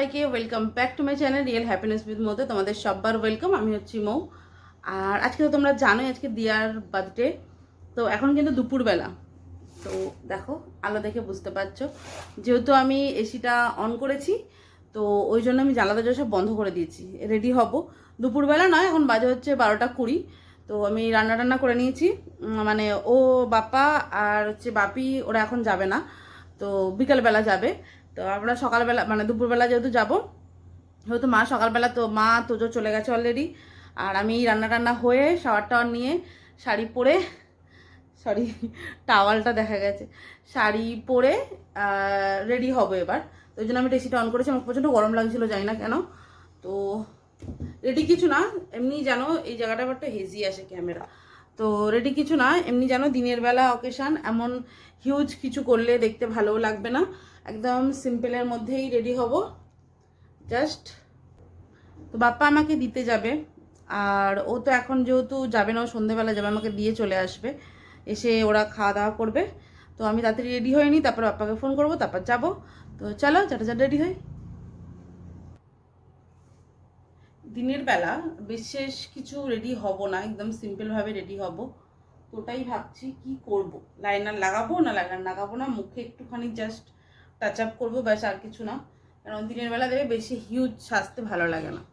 সবাইকে welcome back to my channel real happiness with মৌতে। তোমাদের সবার ওয়েলকাম। আমি হচ্ছি মৌ। আর আজকে তো তোমরা জানোই আজকে দিয়ার বার্থডে। তো এখন কিন্তু দুপুরবেলা। তো দেখো আলো দেখে বুঝতে পারছো, যেহেতু আমি এসিটা অন করেছি তো ওই জন্য আমি জানলা দরজা সব বন্ধ করে দিয়েছি। রেডি হব, দুপুরবেলা নয়, এখন বাজে হচ্ছে 12টা 20। তো আমি রান্না টান্না করে নিয়েছি। মানে ও বাপ্পা আর হচ্ছে বাপি ওরা এখন যাবে না, তো বিকালবেলা যাবে। তো আমরা সকালবেলা মানে দুপুরবেলা যেহেতু যাবো, যেহেতু মা সকালবেলা, তো মা তোজো চলে গেছে অলরেডি। আর আমি রান্না টান্না হয়ে শাওয়ার টাওয়ার নিয়ে শাড়ি পরে, সরি টাওয়ালটা দেখা গেছে, শাড়ি পরে রেডি হবো এবার। তো ওই জন্য আমি টেসিটা অন করেছি। আমার প্রচণ্ড গরম লাগছিল, জানি না কেন। তো রেডি কিছু না, এমনি জানো এই জায়গাটা আবার একটা হেজি আসে ক্যামেরা। তো রেডি কিছু না, এমনি জানো দিনের বেলা অকেশান, এমন হিউজ কিছু করলে দেখতে ভালোও লাগবে না। একদম সিম্পলের মধ্যেই রেডি হব জাস্ট। তো বাপ্পা আমাকে দিতে যাবে, আর ও তো এখন যেহেতু যাবে না, ও সন্ধেবেলা যাবে, আমাকে দিয়ে চলে আসবে। এসে ওরা খাওয়া দাওয়া করবে। তো আমি তাড়াতাড়ি রেডি হয়ে নিই, তারপর বাপ্পাকে ফোন করবো, তারপর যাবো। তো চলো চাটা রেডি হই। দিনের বেলা বিশেষ কিছু রেডি হব না, একদম সিম্পলভাবে রেডি হব। তো ওটাই ভাবছি কি করব, লাইনার লাগাবো না লাইনার লাগাবো না, মুখে একটুখানি জাস্ট টাচ আপ করবো, ব্যাস, আর কিছু না। কারণ দিনের বেলা দেবে বেশি হিউজ সাজতে ভালো লাগে না।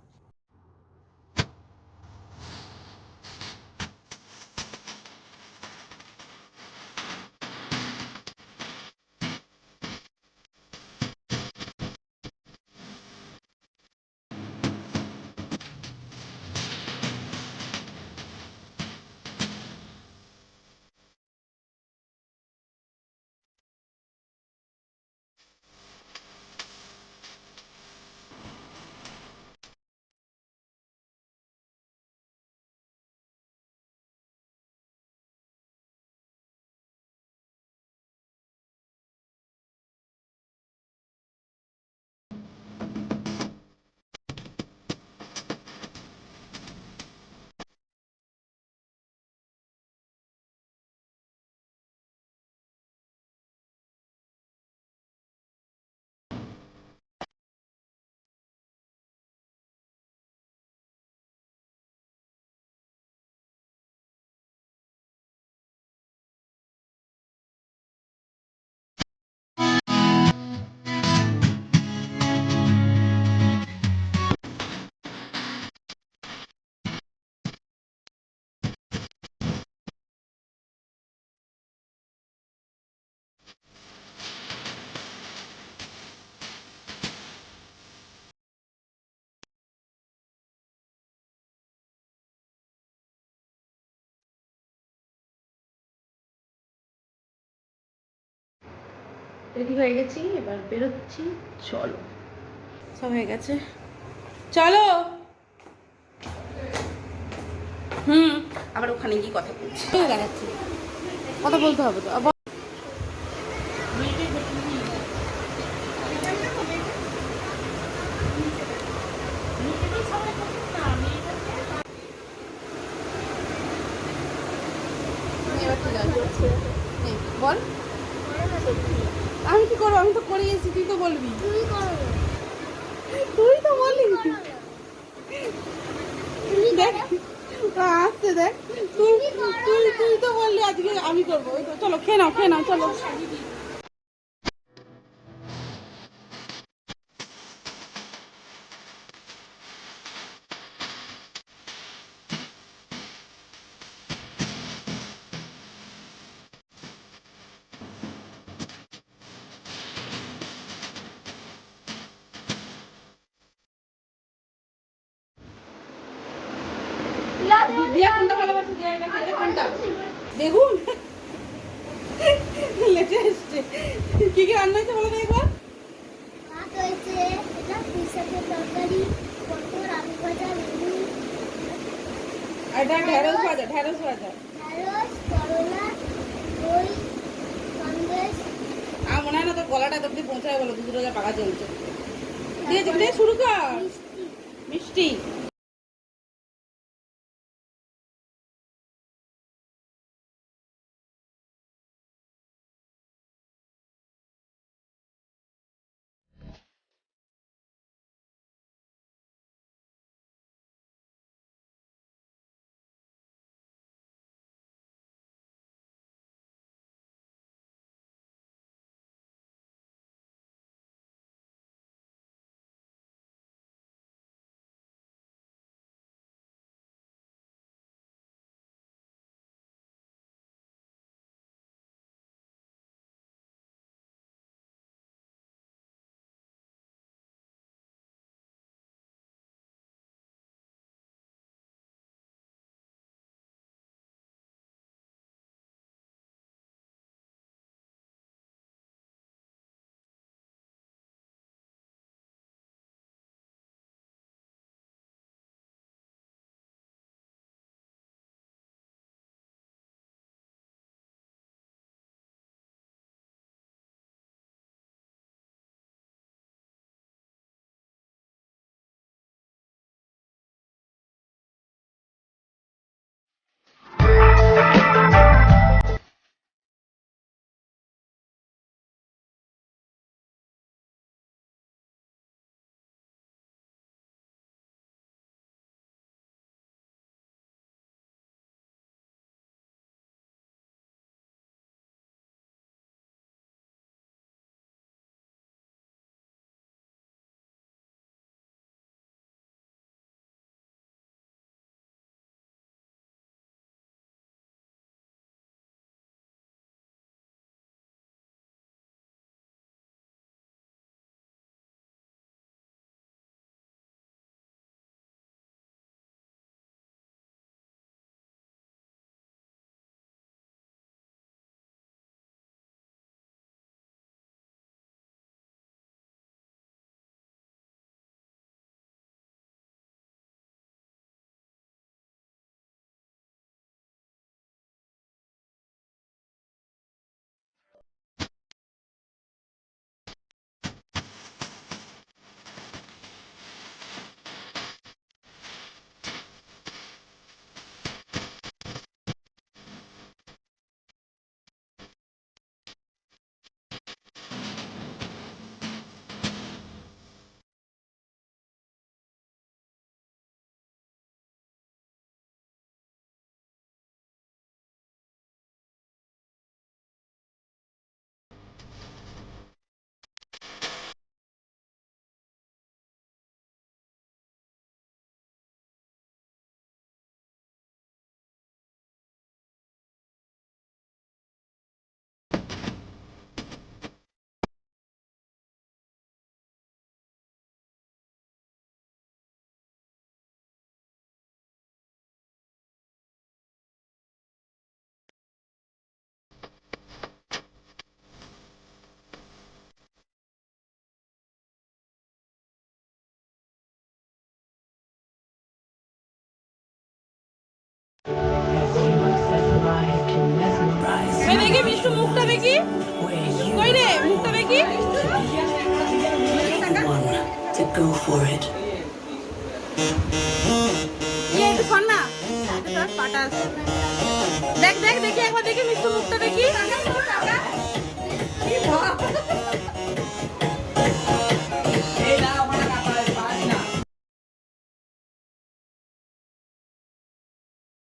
রেডি হয়ে গেছি, এবার বেরোচ্ছি। চলো, সব হয়ে গেছে, চলো। আবার ওখানে গিয়ে কথা বলছি, দেখাচ্ছি, কথা বলতে হবে তো আবার। বল, আমি কি করবো, আমি তো করে এসেছি, তুই তো বলবি, তুই তো বললি। দেখ আসতে দেখ, তুই তুই তুই তো বললি আজকে আমি করবো। চলো খেয়ে নাও, খেয়ে নাও, চলো। দিয়া কোনটা ভালোবাসে, দিয়া এটা খেতে কোনটা? বেগুন লেটে এসছে। কি কি রান্না হয়েছে বলো তো একবার। ভাত হয়েছে, এটা পুঁইশাকের তরকারি, পটল, আলু ভাজা, বেগুন, এটা ঢেঁড়স ভাজা, ঢেঁড়স ভাজা, ঢেঁড়স, করলা, দই, সন্দেশ। আর মনে হয় না তোর গলাটা এত অব্দি পৌঁছায়, বলো দুটো যা পাকা চলছে। দিয়ে শুরু কর। মিষ্টি। মিষ্টি। মিষ্টু মুখটা দেখি, কই রে মুখটা দেখি। To go for it. ইয়ে একটু শোন না, এটা তোর পাটা আছে। দেখ দেখ দেখি একবার দেখি মিষ্টু মুখটা দেখি।